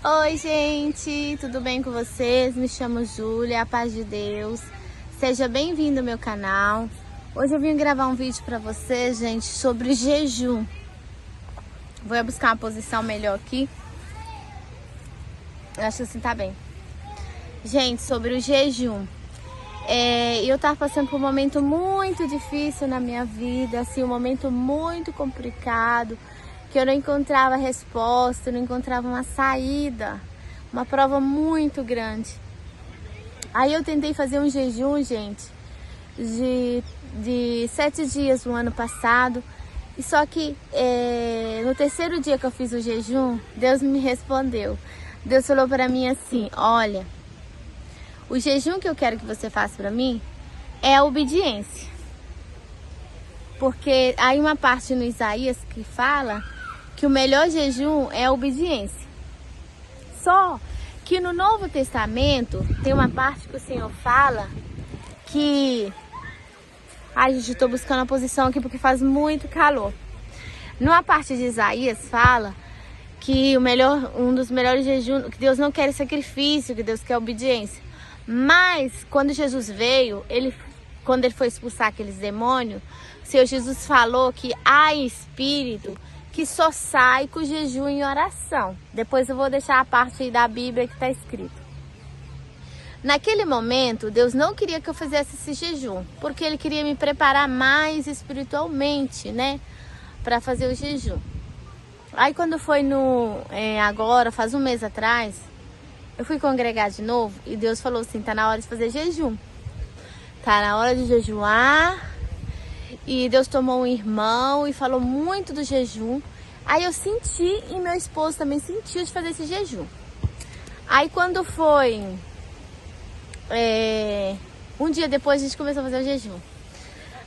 Oi, gente, tudo bem com vocês? Me chamo Júlia, a paz de Deus. Seja bem-vindo ao meu canal. Hoje eu vim gravar um vídeo para vocês, gente, sobre jejum. Vou buscar uma posição melhor aqui. Eu acho que assim tá bem. Gente, sobre o jejum. Eu tava passando por um momento muito difícil na minha vida, assim, um momento muito complicado, que eu não encontrava resposta, não encontrava uma saída, uma prova muito grande. Aí eu tentei fazer um jejum, gente, de 7 dias no ano passado, e só que no terceiro dia que eu fiz o jejum, Deus me respondeu. Deus falou para mim assim: olha, o jejum que eu quero que você faça para mim é a obediência. Porque aí uma parte no Isaías que fala que o melhor jejum é a obediência. Só que no Novo Testamento tem uma parte que o Senhor fala que... Ai, gente, eu tô buscando a posição aqui porque faz muito calor. Numa parte de Isaías fala que um dos melhores jejuns, que Deus não quer sacrifício, que Deus quer obediência. Mas quando Jesus veio, quando ele foi expulsar aqueles demônios, o Senhor Jesus falou que há espírito que só sai com jejum e oração. Depois eu vou deixar a parte aí da Bíblia que está escrito. Naquele momento, Deus não queria que eu fizesse esse jejum, porque Ele queria me preparar mais espiritualmente, né, para fazer o jejum. Aí quando foi agora, faz um mês atrás, eu fui congregar de novo e Deus falou assim: tá na hora de fazer jejum. Tá na hora de jejuar. E Deus tomou um irmão e falou muito do jejum. Aí eu senti, e meu esposo também sentiu, de fazer esse jejum. Aí quando foi um dia depois, a gente começou a fazer o jejum.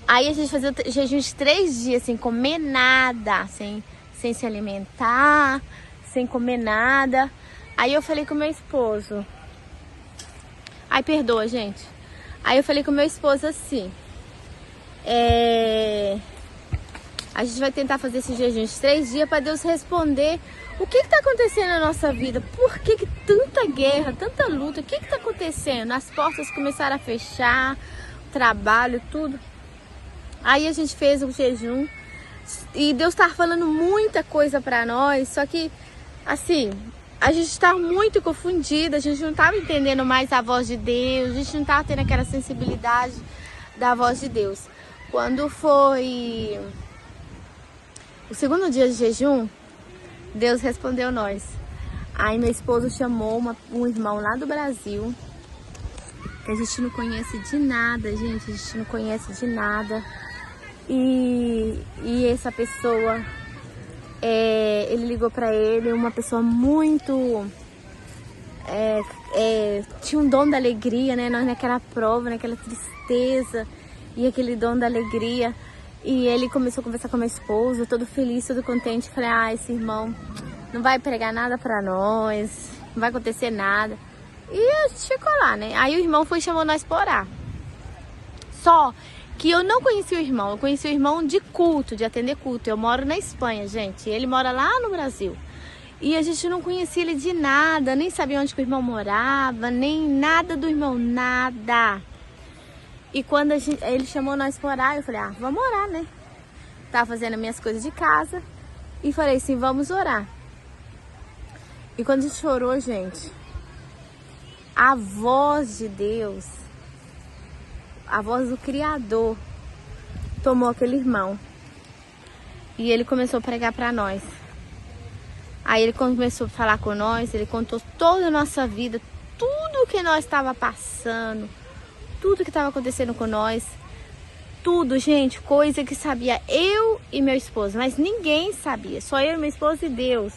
Aí a gente fazia o jejum de 3 dias, sem comer nada, sem se alimentar, sem comer nada. Aí eu falei com meu esposo... Ai, perdoa, gente. Aí eu falei com meu esposo assim: a gente vai tentar fazer esse jejum de 3 dias para Deus responder o que está acontecendo na nossa vida. Por que tanta guerra, tanta luta? O que está acontecendo? As portas começaram a fechar, o trabalho, tudo. Aí a gente fez o jejum e Deus estava falando muita coisa para nós, só que assim, a gente estava muito confundida, a gente não estava entendendo mais a voz de Deus, a gente não estava tendo aquela sensibilidade da voz de Deus. Quando foi o segundo dia de jejum, Deus respondeu nós. Aí meu esposo chamou um irmão lá do Brasil, que a gente não conhece de nada, gente, a gente não conhece de nada. E essa pessoa, ele ligou pra ele, uma pessoa muito... tinha um dom da alegria, né? Nós naquela prova, naquela tristeza, e aquele dom da alegria. E ele começou a conversar com a minha esposa, todo feliz, todo contente. Falei: esse irmão não vai pregar nada pra nós, não vai acontecer nada. E a gente ficou lá, né? Aí o irmão foi e chamou nós pra orar. Só que eu não conheci o irmão, eu conheci o irmão de culto, de atender culto. Eu moro na Espanha, gente, ele mora lá no Brasil. E a gente não conhecia ele de nada, nem sabia onde que o irmão morava, nem nada do irmão, nada. E quando ele chamou nós para orar, eu falei: vamos orar, né? Tava fazendo as minhas coisas de casa e falei assim: vamos orar. E quando a gente orou, gente, a voz de Deus, a voz do Criador, tomou aquele irmão. E ele começou a pregar para nós. Aí ele começou a falar com nós, ele contou toda a nossa vida, tudo que nós estava passando, tudo que estava acontecendo com nós, tudo, gente, coisa que sabia eu e meu esposo, mas ninguém sabia, só eu, meu esposo e Deus,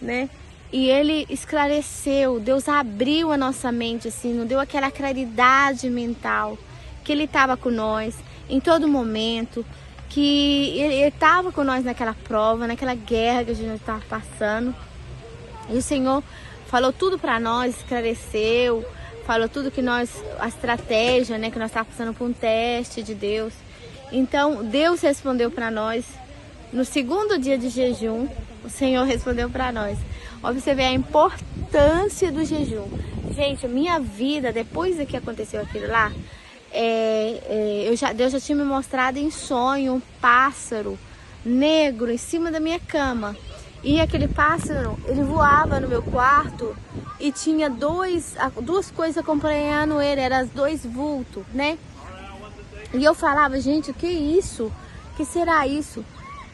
né? E ele esclareceu, Deus abriu a nossa mente, assim, nos deu aquela claridade mental, que ele estava com nós em todo momento, que ele estava com nós naquela prova, naquela guerra que a gente estava passando. E o Senhor falou tudo para nós, esclareceu, falou tudo que a estratégia, né, que nós estávamos passando por um teste de Deus. Então, Deus respondeu para nós. No segundo dia de jejum, o Senhor respondeu para nós. Ó, você vê a importância do jejum. Gente, a minha vida, depois que aconteceu aquilo lá, Deus já tinha me mostrado em sonho um pássaro negro em cima da minha cama. E aquele pássaro, ele voava no meu quarto e tinha duas coisas acompanhando ele, eram os dois vultos, né? E eu falava, gente, o que é isso? O que será isso?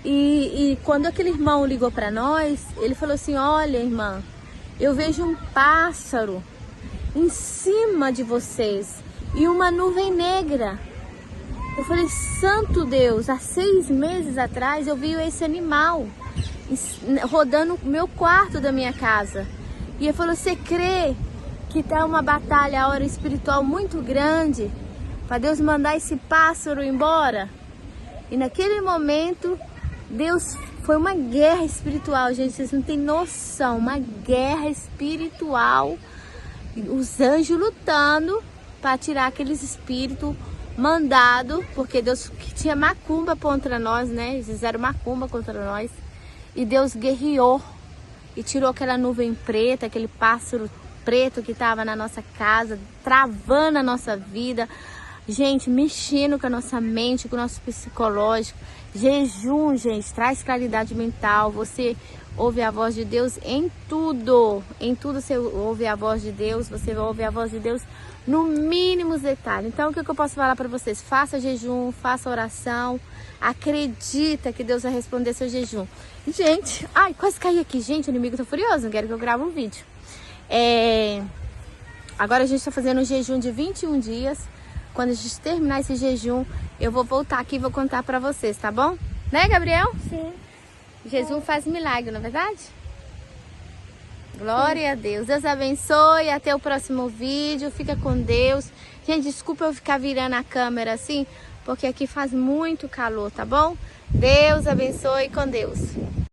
E quando aquele irmão ligou para nós, ele falou assim, olha, irmã, eu vejo um pássaro em cima de vocês e uma nuvem negra. Eu falei, santo Deus, há 6 meses atrás eu vi esse animal rodando o meu quarto da minha casa. E ele falou, você crê que tá uma batalha, a hora espiritual muito grande para Deus mandar esse pássaro embora? E naquele momento, Deus, foi uma guerra espiritual, gente, vocês não têm noção, uma guerra espiritual, os anjos lutando para tirar aqueles espíritos mandados, porque Deus tinha macumba contra nós, né? Eles fizeram macumba contra nós, e Deus guerreou e tirou aquela nuvem preta, aquele pássaro preto que estava na nossa casa, travando a nossa vida, gente, mexendo com a nossa mente, com o nosso psicológico. Jejum, gente, traz claridade mental. Você ouve a voz de Deus em tudo você ouve a voz de Deus, você ouve a voz de Deus no mínimo detalhe. Então, o que eu posso falar para vocês? Faça jejum, faça oração, acredita que Deus vai responder seu jejum. Gente, ai, quase caí aqui, gente, o inimigo tá furioso, não quero que eu grave um vídeo. Agora a gente tá fazendo um jejum de 21 dias. Quando a gente terminar esse jejum, eu vou voltar aqui e vou contar pra vocês, tá bom? Né, Gabriel? Sim. Jesus faz milagre, não é verdade? Glória a Deus. Deus abençoe. Até o próximo vídeo. Fica com Deus. Gente, desculpa eu ficar virando a câmera assim, porque aqui faz muito calor, tá bom? Deus abençoe, com Deus.